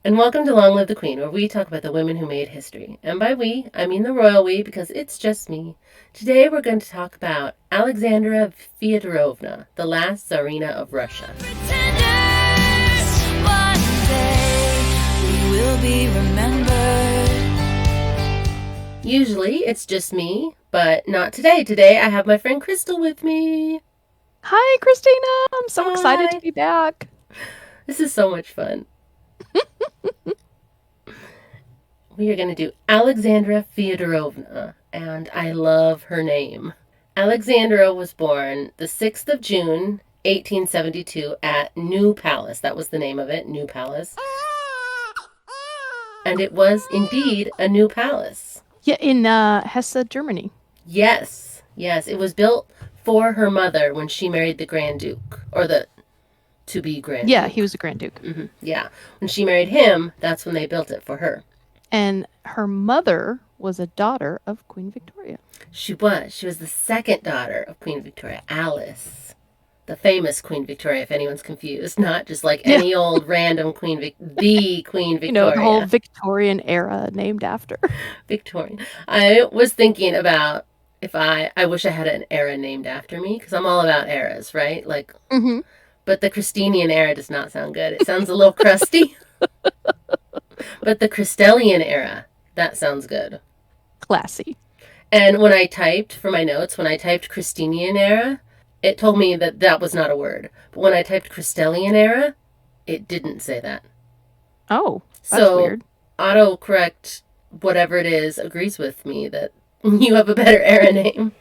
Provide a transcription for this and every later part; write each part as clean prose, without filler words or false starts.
And welcome to Long Live the Queen, where we talk about the women who made history. And by we, I mean the royal we, because it's just me. Today we're going to talk about Alexandra Feodorovna, the last Tsarina of Russia. One day we will be remembered. Usually it's just me, but not today. Today I have my friend Cristel with me. Hi, Christina. I'm so excited Hi. to be back. This is so much fun. We are going to do Alexandra Feodorovna, and I love her name. Alexandra was born the 6th of June, 1872 at New Palace. That was the name of it, New Palace. And it was indeed a new palace. Yeah, in Hesse, Germany. Yes, it was built for her mother when she married the Grand Duke, or the to-be Grand Duke. Yeah, he was a Grand Duke. Mm-hmm. Yeah, when she married him, that's when they built it for her. And her mother was a daughter of Queen Victoria. She was. She was the second daughter of Queen Victoria, Alice. The famous Queen Victoria, if anyone's confused. Not just like any old random Queen the Queen Victoria. You know, the whole Victorian era named after. Victorian. I was thinking about if I wish I had an era named after me, because I'm all about eras, right? Like, But the Christinian era does not sound good. It sounds a little crusty. But the Cristelian era, that sounds good. Classy. And when I typed for my notes, when I typed Christinian era, it told me that that was not a word. But when I typed Cristelian era, it didn't say that. Oh, that's weird. Autocorrect, whatever it is, agrees with me that you have a better era name.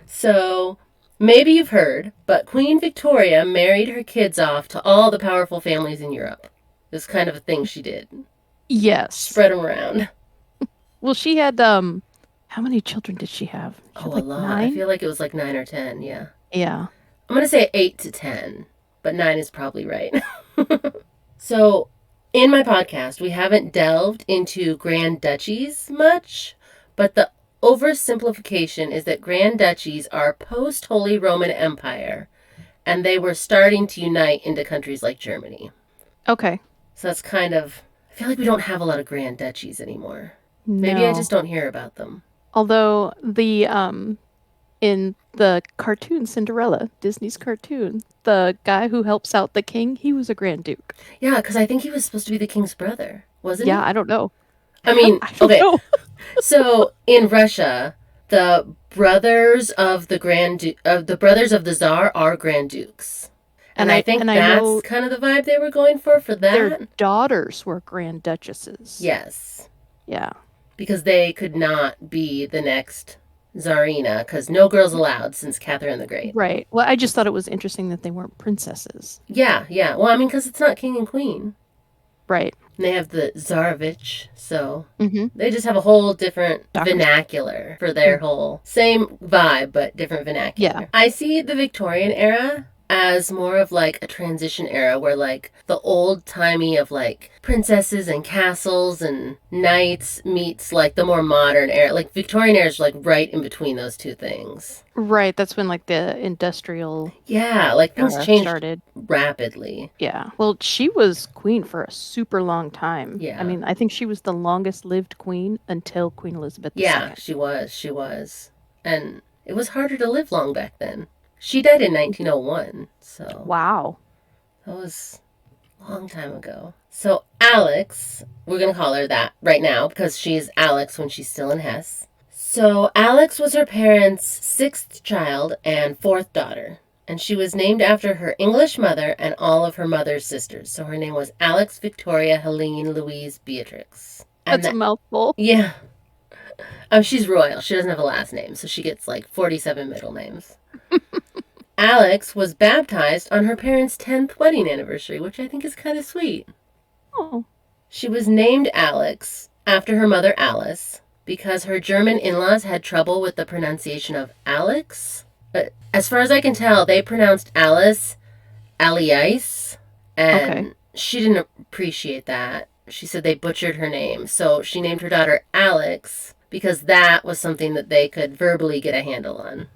So maybe you've heard, but Queen Victoria married her kids off to all the powerful families in Europe. It was kind of a thing she did. Yes. Spread them around. Well, she had, how many children did she have? A lot. 9? I feel like it was like 9 or 10, yeah. Yeah. I'm going to say 8 to 10, but 9 is probably right. So, in my podcast, we haven't delved into grand duchies much, but the oversimplification is that grand duchies are post-Holy Roman Empire, and they were starting to unite into countries like Germany. Okay. So that's kind of, I feel like we don't have a lot of grand duchies anymore. No. Maybe I just don't hear about them. Although in the cartoon Cinderella, Disney's cartoon, the guy who helps out the king, he was a Grand Duke. Yeah, because I think he was supposed to be the king's brother, wasn't he? Yeah, I don't know. I mean, I don't know. So in Russia, the brothers of the brothers of the Tsar are Grand Dukes. And I think that's kind of the vibe they were going for that. Their daughters were Grand Duchesses. Yes. Yeah. Because they could not be the next Tsarina, because no girls allowed since Catherine the Great. Right. Well, I just thought it was interesting that they weren't princesses. Yeah. Well, I mean, because it's not king and queen. Right. And they have the Tsarevich, so they just have a whole different vernacular for their whole same vibe, but different vernacular. Yeah. I see the Victorian era as more of like a transition era where like the old timey of like princesses and castles and knights meets like the more modern era. Like Victorian era is like right in between those two things. Right. That's when like the industrial like things changed started rapidly. Yeah. Well, she was queen for a super long time. Yeah. I mean, I think she was the longest lived queen until Queen Elizabeth II. Yeah, she was. And it was harder to live long back then. She died in 1901, so... Wow. That was a long time ago. So Alex, we're going to call her that right now, because she's Alex when she's still in Hesse. So Alex was her parents' 6th child and 4th daughter. And she was named after her English mother and all of her mother's sisters. So her name was Alex Victoria Helene Louise Beatrix. And that's a mouthful. Yeah. She's royal. She doesn't have a last name, so she gets like 47 middle names. Alex was baptized on her parents' 10th wedding anniversary, which I think is kind of sweet. Oh. She was named Alex after her mother Alice because her German in-laws had trouble with the pronunciation of Alex. But as far as I can tell, they pronounced Alice Alice, and she didn't appreciate that. She said they butchered her name, so she named her daughter Alex because that was something that they could verbally get a handle on.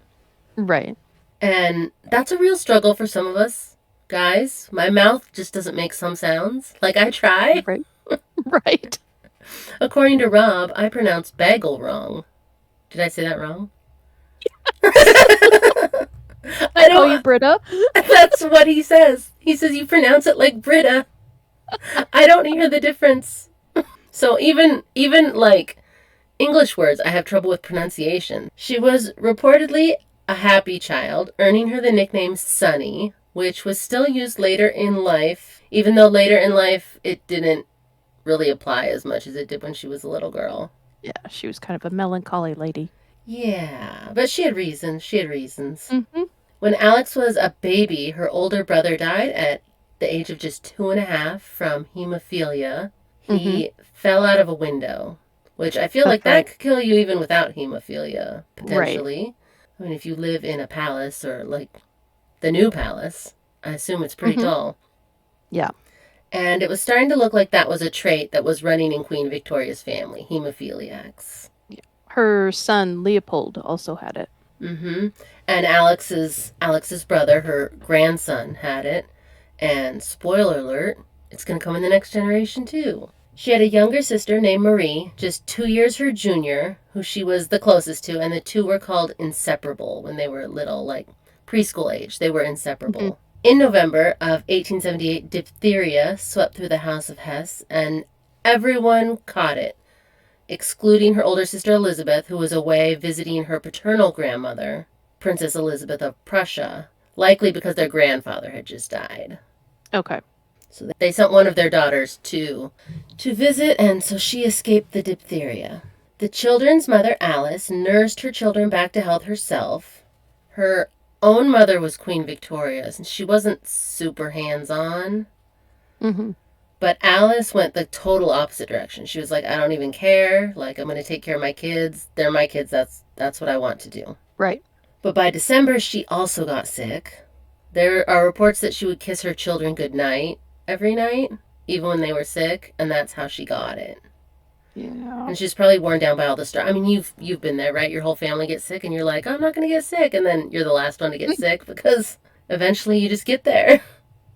Right. And that's a real struggle for some of us guys. My mouth just doesn't make some sounds. Like, I try. Right. Right. According to Rob, I pronounced bagel wrong. Did I say that wrong? I I call you don't. Britta. That's what he says. He says you pronounce it like Britta. I don't hear the difference. So even like English words, I have trouble with pronunciation. She was reportedly a happy child, earning her the nickname Sunny, which was still used later in life, even though later in life it didn't really apply as much as it did when she was a little girl. Yeah, she was kind of a melancholy lady. Yeah, but she had reasons. She had reasons. Mm-hmm. When Alex was a baby, her older brother died at the age of just 2.5 from hemophilia. Mm-hmm. He fell out of a window, which I feel like That's that right. could kill you even without hemophilia, Right. potentially. I mean, if you live in a palace or like the new palace, I assume it's pretty Mm-hmm. tall. Yeah. And it was starting to look like that was a trait that was running in Queen Victoria's family, hemophiliacs. Her son Leopold also had it. Mm-hmm. And Alex's brother, her grandson, had it. And spoiler alert, it's gonna come in the next generation too. She had a younger sister named Marie, just 2 years her junior, who she was the closest to, and the two were called inseparable when they were little, like preschool age. They were Mm-hmm. inseparable. In November of 1878, diphtheria swept through the House of Hesse, and everyone caught it, excluding her older sister Elizabeth, who was away visiting her paternal grandmother, Princess Elizabeth of Prussia, likely because their grandfather had just died. Okay. So they sent one of their daughters to visit, and so she escaped the diphtheria. The children's mother, Alice, nursed her children back to health herself. Her own mother was Queen Victoria, and she wasn't super hands-on. Mm-hmm. But Alice went the total opposite direction. She was like, I don't even care. Like, I'm going to take care of my kids. They're my kids. That's what I want to do. Right. But by December, she also got sick. There are reports that she would kiss her children goodnight every night, even when they were sick, and that's how she got it. Yeah. And she's probably worn down by all the stress. I mean, you've been there, right? Your whole family gets sick, and you're like, I'm not going to get sick, and then you're the last one to get sick because eventually you just get there.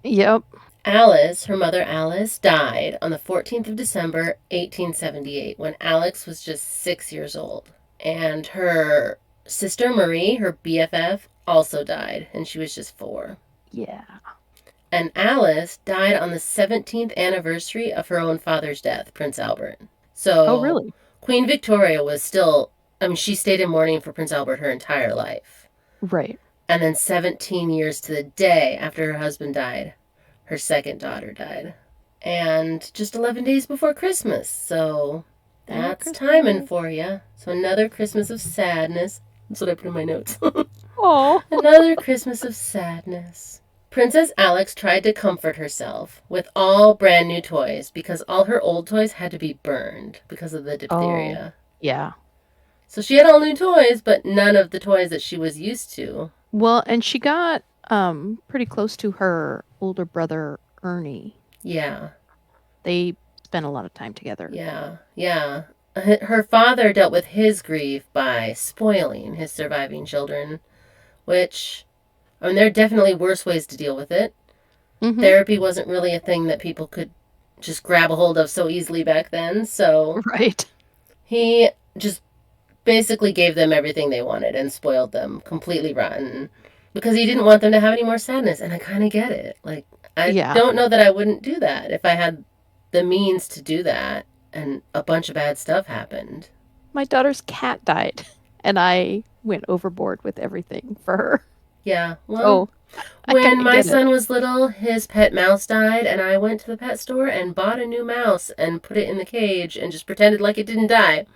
Yep. Alice, her mother Alice, died on the 14th of December, 1878, when Alex was just 6 years old. And her sister Marie, her BFF, also died, and she was just 4. Yeah. And Alice died on the 17th anniversary of her own father's death, Prince Albert. Oh, So really? Queen Victoria was still, I mean, she stayed in mourning for Prince Albert her entire life. Right. And then 17 years to the day after her husband died, her second daughter died. And just 11 days before Christmas. So that's timing for you. So another Christmas of sadness. That's what I put in my notes. Oh. Another Christmas of sadness. Princess Alex tried to comfort herself with all brand new toys because all her old toys had to be burned because of the diphtheria. Yeah. So she had all new toys, but none of the toys that she was used to. Well, and she got pretty close to her older brother Ernie. Yeah. They spent a lot of time together. Yeah. Her father dealt with his grief by spoiling his surviving children, which, I mean, there are definitely worse ways to deal with it. Mm-hmm. Therapy wasn't really a thing that people could just grab a hold of so easily back then, so Right. he just basically gave them everything they wanted and spoiled them completely rotten because he didn't want them to have any more sadness, and I kind of get it. Like, I don't know that I wouldn't do that if I had the means to do that and a bunch of bad stuff happened. My daughter's cat died, and I went overboard with everything for her. Yeah, well, I when kind of my get it. son was little, his pet mouse died, and I went to the pet store and bought a new mouse and put it in the cage and just pretended like it didn't die.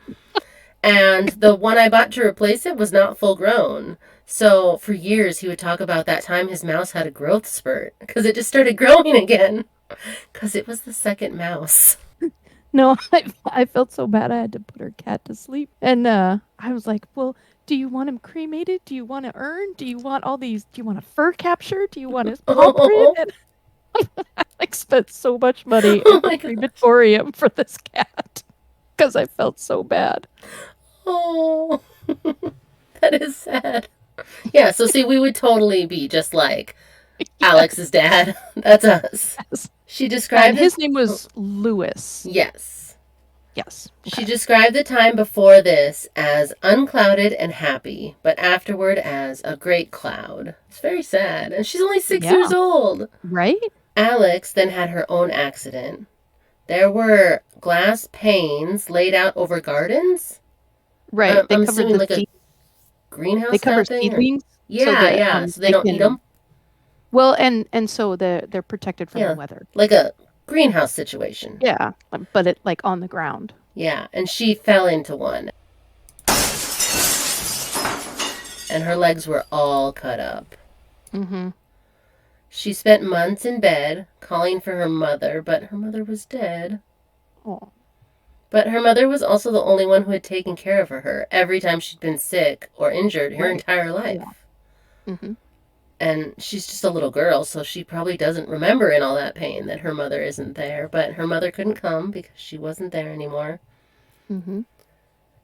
And the one I bought to replace it was not full grown. So for years, he would talk about that time his mouse had a growth spurt because it just started growing again because it was the second mouse. No, I felt so bad I had to put her cat to sleep. And I was like, well, do you want him cremated? Do you want to urn? Do you want all these? Do you want a fur capture? Do you want his paw print? And I like spent so much money in the crematorium for this cat because I felt so bad. Oh, that is sad. Yeah, so see, we would totally be just like Alex's dad. That's us. Yes. She described And his name was Louis. Yes. Yes. She described the time before this as unclouded and happy, but afterward as a great cloud. It's very sad. And she's only 6 years old. Right? Alex then had her own accident. There were glass panes laid out over gardens. Right. I'm assuming like a greenhouse. They cover seedlings. Yeah, so they don't eat them. Well, and so they're protected from the weather. Like a greenhouse situation. Yeah, but it like on the ground. Yeah, and she fell into one. And her legs were all cut up. Mm-hmm. She spent months in bed, calling for her mother, but her mother was dead. Oh. But her mother was also the only one who had taken care of her every time she'd been sick or injured her entire life. Yeah. Mm-hmm. And she's just a little girl, so she probably doesn't remember in all that pain that her mother isn't there. But her mother couldn't come because she wasn't there anymore. Mm-hmm.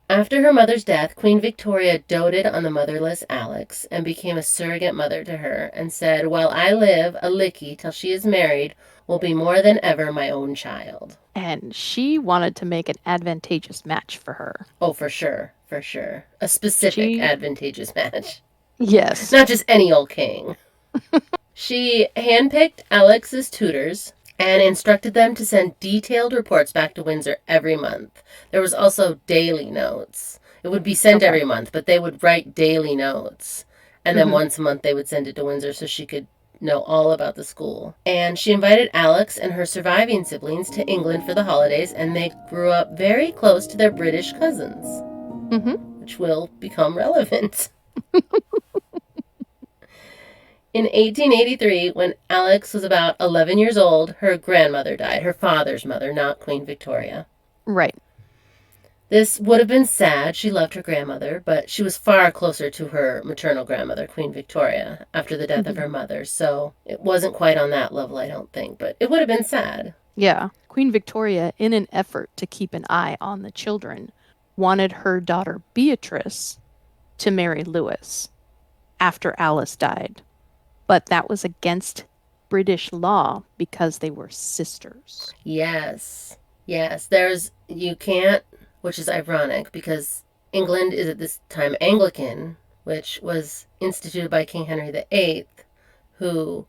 After her mother's death, Queen Victoria doted on the motherless Alex and became a surrogate mother to her and said, "While I live, a Licky, till she is married, will be more than ever my own child." And she wanted to make an advantageous match for her. Oh, for sure. For sure. A specific advantageous match. Yes. Not just any old king. She handpicked Alex's tutors and instructed them to send detailed reports back to Windsor every month. There was also daily notes. It would be sent every month, but they would write daily notes. And then once a month they would send it to Windsor so she could know all about the school. And she invited Alex and her surviving siblings to England for the holidays, and they grew up very close to their British cousins, which will become relevant. In 1883, when Alex was about 11 years old, her grandmother died, her father's mother, not Queen Victoria. Right. This would have been sad. She loved her grandmother, but she was far closer to her maternal grandmother, Queen Victoria, after the death of her mother. So it wasn't quite on that level, I don't think, but it would have been sad. Yeah. Queen Victoria, in an effort to keep an eye on the children, wanted her daughter Beatrice to marry Louis after Alice died. But that was against British law because they were sisters. Yes. You can't, which is ironic because England is at this time Anglican, which was instituted by King Henry VIII, who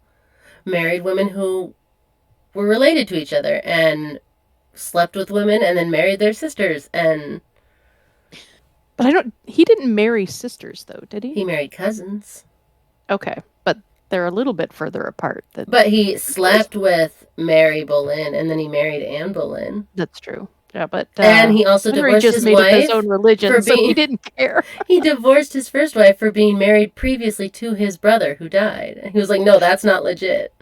married women who were related to each other and slept with women and then married their sisters. But he didn't marry sisters though, did he? He married cousins. Okay, but they're a little bit further apart. But he slept with Mary Boleyn, and then he married Anne Boleyn. That's true. Yeah, but and he also divorced his wife up his own religion, so he didn't care. He divorced his first wife for being married previously to his brother who died. And he was like, "No, that's not legit."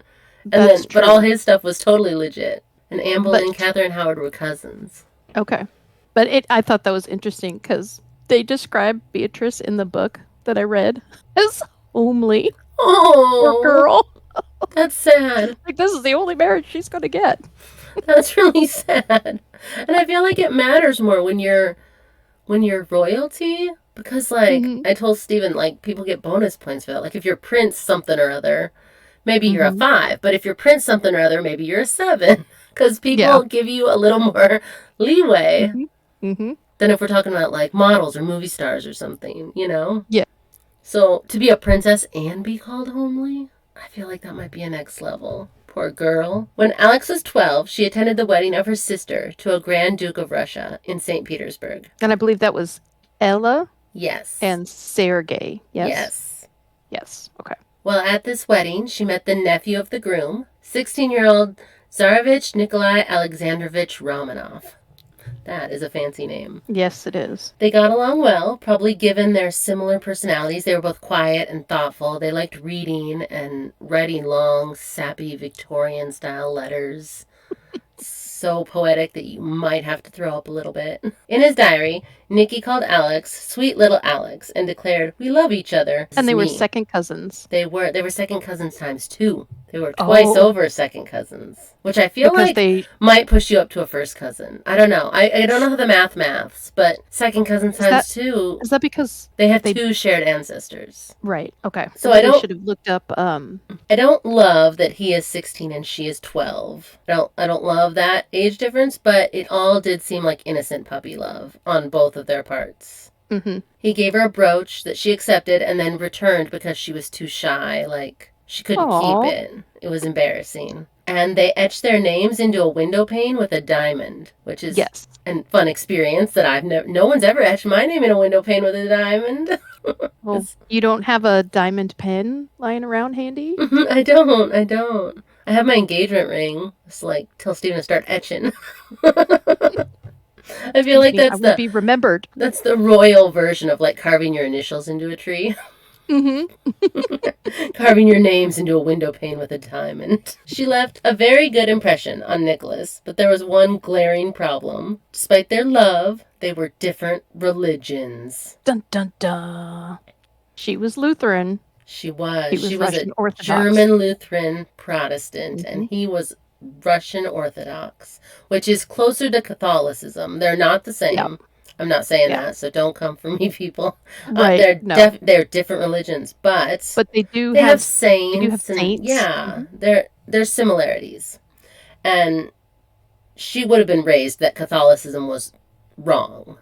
But all his stuff was totally legit. And Anne Boleyn and Catherine Howard were cousins. Okay, but I thought that was interesting because they describe Beatrice in the book that I read as homely. Oh, poor girl. That's sad. Like, this is the only marriage she's going to get. That's really sad. And I feel like it matters more when you're royalty, because like I told Steven, like, people get bonus points for that. Like if you're Prince something or other, maybe you're a 5, but if you're Prince something or other, maybe you're a 7, because people give you a little more leeway than if we're talking about like models or movie stars or something, you know? Yeah. So to be a princess and be called homely, I feel like that might be a next level. Poor girl. When Alex was 12, she attended the wedding of her sister to a Grand Duke of Russia in St. Petersburg. And I believe that was Ella? Yes. And Sergei, yes? Yes. Yes, okay. Well, at this wedding, she met the nephew of the groom, 16-year-old Tsarevich Nikolai Alexandrovich Romanov. That is a fancy name. Yes, it is. They got along well, probably given their similar personalities. They were both quiet and thoughtful. They liked reading and writing long, sappy Victorian-style letters. So poetic that you might have to throw up a little bit. In his diary, Nicky called Alex "sweet little Alex" and declared, "We love each other." And they were second cousins. They were second cousins times 2. They were twice Oh. over second cousins, which I feel Because like they might push you up to a first cousin. I don't know. I don't know how the maths, but second cousin times two, is that because they have they two shared ancestors. right? Okay. So Well, they should have looked up. I don't love that he is 16 and she is 12. I don't love that age difference, but it all did seem like innocent puppy love on both of their parts. Mm-hmm. He gave her a brooch that she accepted and then returned because she was too shy. Like, she couldn't Aw. keep it. It was embarrassing. And they etched their names into a window pane with a diamond, which is Yes. a fun experience that I've never. No one's ever etched my name in a window pane with a diamond. Well, you don't have a diamond pen lying around handy? I don't. I have my engagement ring. It's like, tell Steven to start etching. I feel like I will be remembered. that's the royal version of like carving your initials into a tree. Mm-hmm. Carving your names into a window pane with a diamond. She left a very good impression on Nicholas, but there was one glaring problem. Despite their love, they were different religions. Dun dun dun. She was Lutheran. She was. He was Russian a Orthodox. German Lutheran Protestant, Mm-hmm. and he was Russian Orthodox, which is closer to Catholicism. They're not the same. Yep. I'm not saying Yeah. that, so don't come for me, people. Right. They're different religions, but they have saints. They do have saints. Yeah, there's similarities, and she would have been raised that Catholicism was wrong.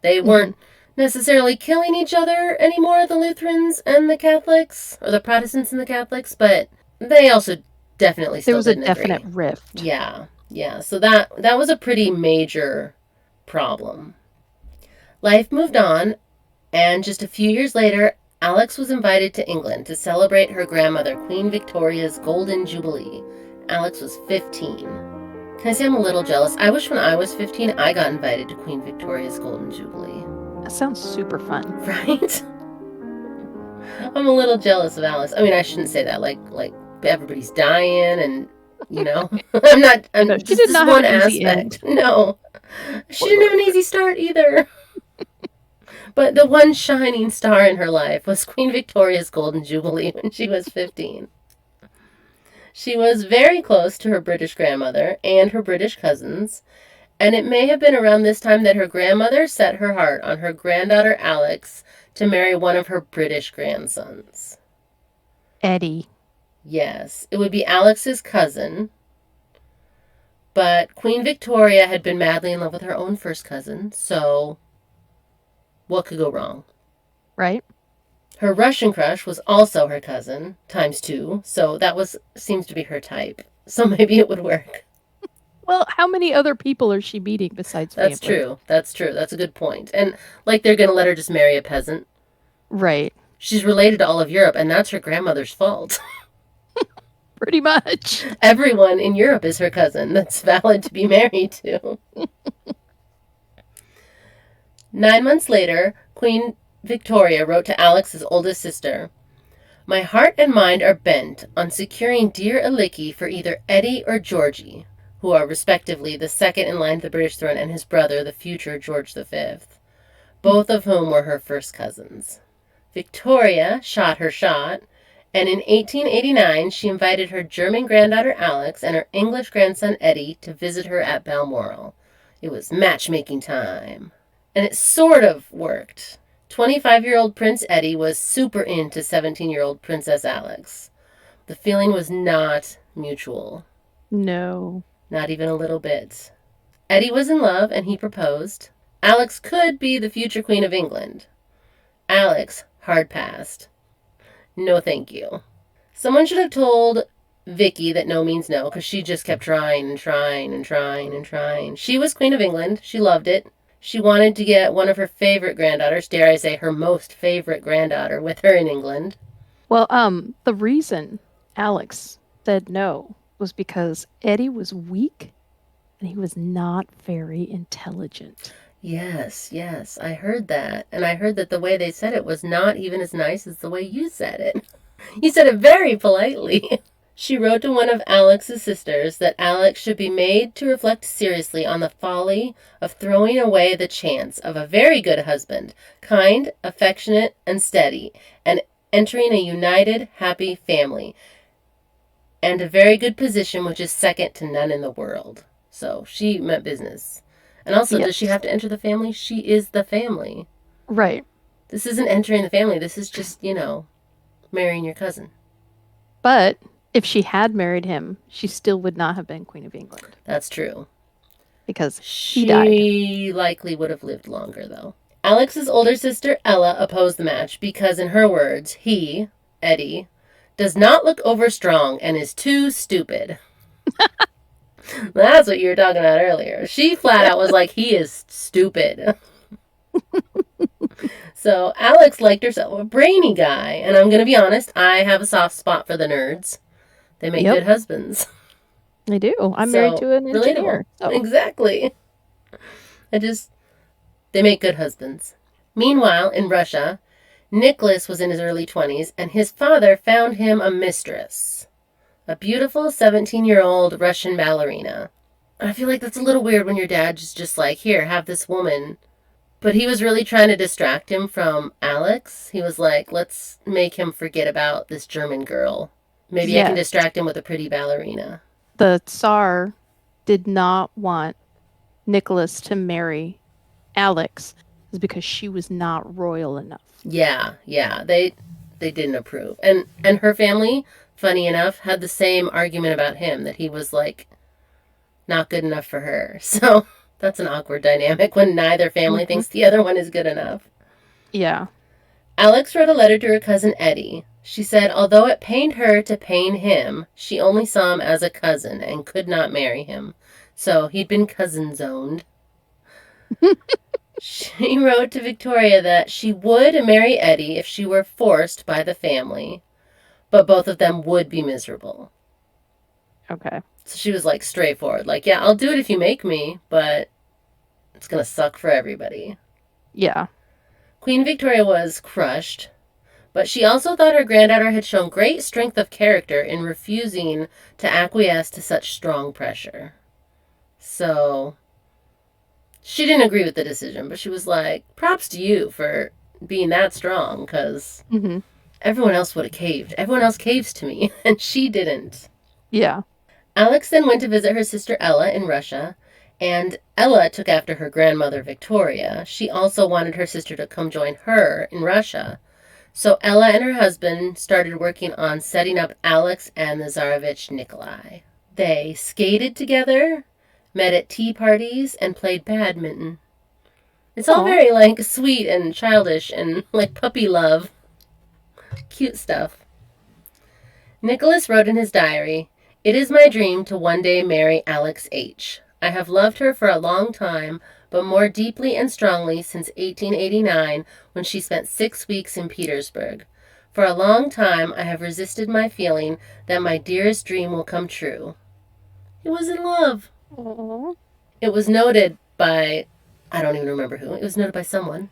They weren't necessarily killing each other anymore, the Lutherans and the Catholics, or the Protestants and the Catholics, but they also definitely still There was a didn't definite agree. rift. Yeah. So that was a pretty major problem. Life moved on, and just a few years later, Alex was invited to England to celebrate her grandmother, Queen Victoria's Golden Jubilee. Alex was 15. Can I say I'm a little jealous? I wish when I was 15, I got invited to Queen Victoria's Golden Jubilee. That sounds super fun. Right? I'm a little jealous of Alex. I mean, I shouldn't say that. Like everybody's dying and, you know. I'm No, just she did this not one have an easy aspect. No. She didn't have an easy start either. But the one shining star in her life was Queen Victoria's Golden Jubilee when she was 15. She was very close to her British grandmother and her British cousins, and it may have been around this time that her grandmother set her heart on her granddaughter Alex to marry one of her British grandsons. Eddie. Yes, it would be Alex's cousin, but Queen Victoria had been madly in love with her own first cousin, so what could go wrong? Right? Her Russian crush was also her cousin, times 2, so that seems to be her type. So maybe it would work. Well, how many other people is she meeting besides family? That's true. That's a good point. And like they're going to let her just marry a peasant. Right. She's related to all of Europe, and that's her grandmother's fault. Pretty much. Everyone in Europe is her cousin that's valid to be married to. 9 months later, Queen Victoria wrote to Alex's oldest sister, "My heart and mind are bent on securing dear Alicki for either Eddie or Georgie, who are respectively the second in line to the British throne and his brother, the future George V, both of whom were her first cousins." Victoria shot her shot, and in 1889 she invited her German granddaughter Alex and her English grandson Eddie to visit her at Balmoral. It was matchmaking time. And it sort of worked. 25-year-old Prince Eddie was super into 17-year-old Princess Alex. The feeling was not mutual. No. Not even a little bit. Eddie was in love and he proposed. Alex could be the future Queen of England. Alex hard passed. No thank you. Someone should have told Vicky that no means no, because she just kept trying and trying and trying and trying. She was Queen of England. She loved it. She wanted to get one of her favorite granddaughters, dare I say her most favorite granddaughter, with her in England. Well, the reason Alex said no was because Eddie was weak and he was not very intelligent. Yes, I heard that. And I heard that the way they said it was not even as nice as the way you said it. You said it very politely. She wrote to one of Alex's sisters that Alex should be made to reflect seriously on the folly of throwing away the chance of a very good husband, kind, affectionate, and steady, and entering a united, happy family. and a very good position, which is second to none in the world. So she meant business. And also, Yes. does she have to enter the family? She is the family. Right. This isn't entering the family. This is just, marrying your cousin. But if she had married him, she still would not have been Queen of England That's true. because he died. She likely would have lived longer, though. Alex's older sister, Ella, opposed the match because, in her words, he, Eddie, does not look overstrong and is too stupid. That's what you were talking about earlier. She flat out was like, he is stupid. So Alex liked herself a brainy guy. And I'm going to be honest, I have a soft spot for the nerds. They make Yep. good husbands. I do. I'm married to an engineer. So. Exactly. They make good husbands. Meanwhile, in Russia, Nicholas was in his early 20s, and his father found him a mistress. A beautiful 17-year-old Russian ballerina. I feel like that's a little weird when your dad's just like, here, have this woman. But he was really trying to distract him from Alex. He was like, let's make him forget about this German girl. Maybe I can distract him with a pretty ballerina. The Tsar did not want Nicholas to marry Alex because she was not royal enough. Yeah. They didn't approve. And her family, funny enough, had the same argument about him, that he was like not good enough for her. So that's an awkward dynamic when neither family thinks the other one is good enough. Yeah. Alex wrote a letter to her cousin Eddie. She said, although it pained her to pain him, she only saw him as a cousin and could not marry him. So he'd been cousin-zoned. She wrote to Victoria that she would marry Eddie if she were forced by the family, but both of them would be miserable. Okay. So she was like straightforward, like, yeah, I'll do it if you make me, but it's going to suck for everybody. Yeah. Queen Victoria was crushed, but she also thought her granddaughter had shown great strength of character in refusing to acquiesce to such strong pressure. So she didn't agree with the decision, but she was like, props to you for being that strong, because everyone else would have caved. Everyone else caves to me, and she didn't. Yeah. Alex then went to visit her sister Ella in Russia, and Ella took after her grandmother Victoria. She also wanted her sister to come join her in Russia. So Ella and her husband started working on setting up Alex and the Tsarevich Nikolai. They skated together, met at tea parties, and played badminton. It's all very, like, sweet and childish and, like, puppy love. Cute stuff. Nicholas wrote in his diary, "It is my dream to one day marry Alex H. I have loved her for a long time, but more deeply and strongly since 1889, when she spent 6 weeks in Petersburg. For a long time, I have resisted my feeling that my dearest dream will come true." He was in love. Aww. It was noted by, I don't even remember who, it was noted by someone,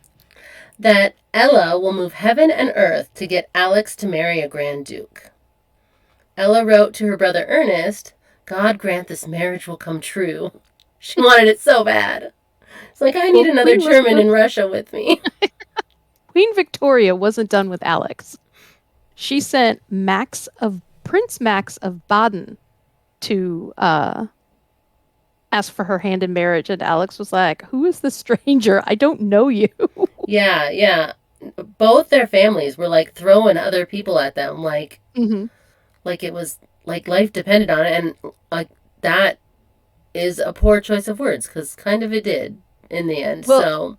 that Ella will move heaven and earth to get Alex to marry a Grand Duke. Ella wrote to her brother Ernest, "God grant this marriage will come true." She wanted it so bad. It's like, I need another German in Russia with me. Queen Victoria wasn't done with Alex. She sent Prince Max of Baden to ask for her hand in marriage, and Alex was like, who is this stranger? I don't know you. Yeah. Both their families were like throwing other people at them, like it was like life depended on it, and like that is a poor choice of words, because kind of it did in the end. Well, so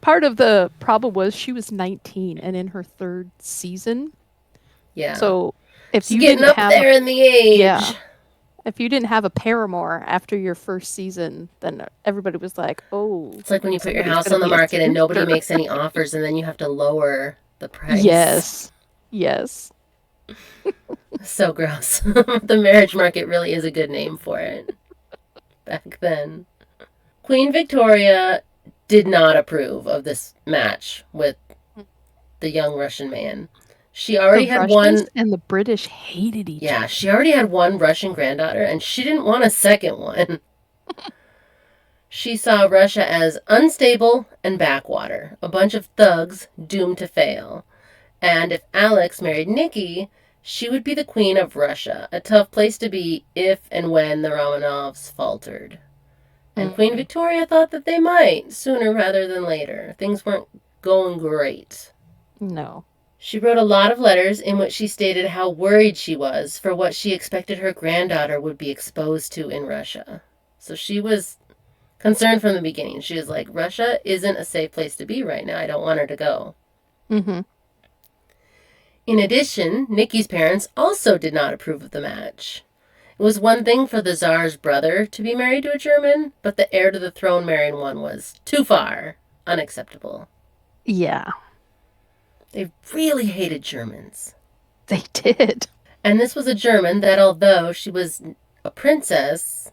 part of the problem was she was 19 and in her 3rd season. Yeah. So if you getting didn't up have there in the age. Yeah. If you didn't have a paramour after your 1st season, then everybody was like, oh. It's like when you put your house on the market and nobody makes any offers, and then you have to lower the price. Yes. So gross. The marriage market really is a good name for it. Back then. Queen Victoria did not approve of this match with the young Russian man. She already had one, and the British hated each other. Yeah, she already had one Russian granddaughter, and she didn't want a second one. She saw Russia as unstable and backwater, a bunch of thugs doomed to fail. And if Alex married Nikki, She would be the queen of Russia, a tough place to be if and when the Romanovs faltered. And Queen Victoria thought that they might, sooner rather than later. Things weren't going great. No. She wrote a lot of letters in which she stated how worried she was for what she expected her granddaughter would be exposed to in Russia. So she was concerned from the beginning. She was like, Russia isn't a safe place to be right now. I don't want her to go. Mm-hmm. In addition, Nikki's parents also did not approve of the match. It was one thing for the Tsar's brother to be married to a German, but the heir to the throne marrying one was too far. Unacceptable. Yeah. They really hated Germans. They did. And this was a German that, although she was a princess,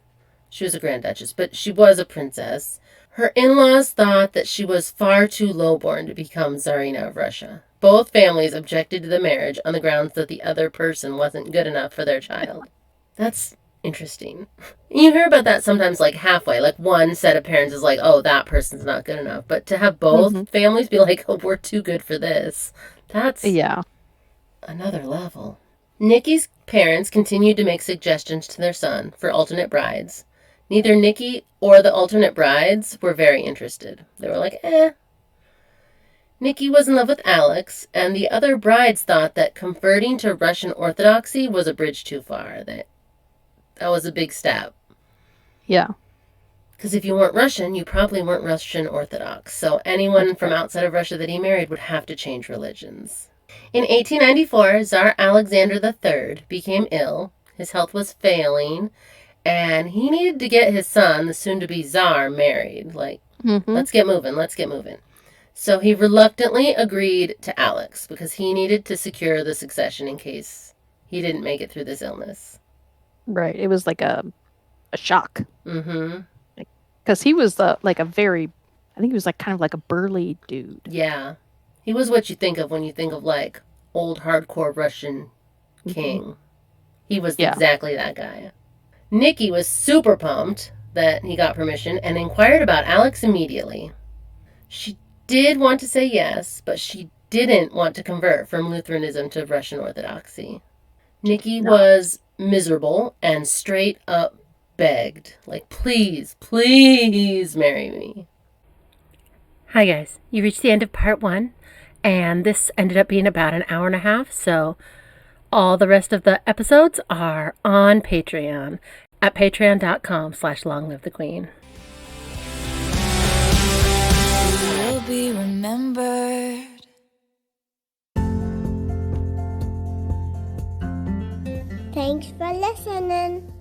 she was a Grand Duchess, but she was a princess, her in-laws thought that she was far too lowborn to become Tsarina of Russia. Both families objected to the marriage on the grounds that the other person wasn't good enough for their child. That's interesting. You hear about that sometimes, like, halfway. Like, one set of parents is like, oh, that person's not good enough. But to have both families be like, oh, we're too good for this, that's another level. Nikki's parents continued to make suggestions to their son for alternate brides. Neither Nikki or the alternate brides were very interested. They were like, Nikki was in love with Alex, and the other brides thought that converting to Russian Orthodoxy was a bridge too far. That was a big step. Yeah. Because if you weren't Russian, you probably weren't Russian Orthodox. So anyone from outside of Russia that he married would have to change religions. In 1894, Tsar Alexandra III became ill. His health was failing, and he needed to get his son, the soon-to-be Tsar, married. Like, let's get moving, let's get moving. So he reluctantly agreed to Alex because he needed to secure the succession in case he didn't make it through this illness. Right. It was like a shock. Mm-hmm. Because he was like a very, I think he was like kind of like a burly dude. Yeah. He was what you think of when you think of like old hardcore Russian king. He was exactly that guy. Nikki was super pumped that he got permission and inquired about Alex immediately. She did want to say yes, but she didn't want to convert from Lutheranism to Russian Orthodoxy. Nikki was miserable and straight up begged, like, please, please marry me. Hi guys, you reached the end of part 1, and this ended up being about an hour and a half, so all the rest of the episodes are on Patreon at patreon.com/longlivethequeen. Will be remembered. Thanks for listening.